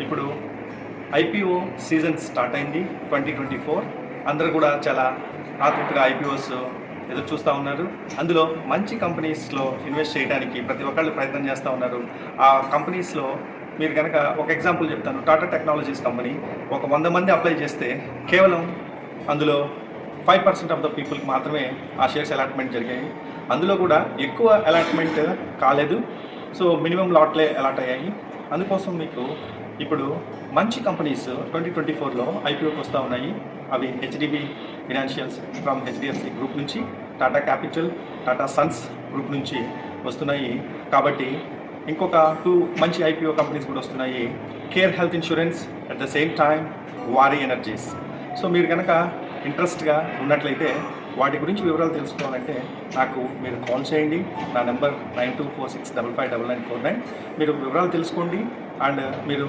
ఇప్పుడు IPO season start అయింది 2024. అందరూ కూడా చాలా ఆతృతగా ఐపీఓస్ ఎదురు చూస్తూ ఉన్నారు. అందులో మంచి కంపెనీస్లో ఇన్వెస్ట్ చేయడానికి ప్రతి ఒక్కళ్ళు ప్రయత్నం చేస్తూ ఉన్నారు. ఆ కంపెనీస్లో మీరు కనుక ఒక ఎగ్జాంపుల్ చెప్తాను. టాటా టెక్నాలజీస్ కంపెనీ ఒక 100 మంది అప్లై చేస్తే కేవలం అందులో 5% ఆఫ్ ద పీపుల్కి మాత్రమే ఆ షేర్స్ అలాట్మెంట్ జరిగాయి. అందులో కూడా ఎక్కువ అలాట్మెంట్ కాలేదు. సో మినిమం లాట్లే అలాట్ అయ్యాయి. అందుకోసం మీకు ఇప్పుడు మంచి కంపెనీస్ 2024లో ఐపీఓకి వస్తూ ఉన్నాయి. అవి HDB financials from HDFC group నుంచి, Tata capital, Tata sons group నుంచి వస్తున్నాయి. కాబట్టి ఇంకొక 2 మంచి ఐపీఓ కంపెనీస్ కూడా వస్తున్నాయి. Care health insurance, at the same time Wari energies. So మీరు కనుక ఇంట్రెస్ట్గా ఉన్నట్లయితే వాటి గురించి వివరాలు తెలుసుకోవాలంటే నాకు మీరు కాల్ చేయండి. నా నెంబర్ 9246559949. మీరు వివరాలు తెలుసుకోండి అండ్ మీరు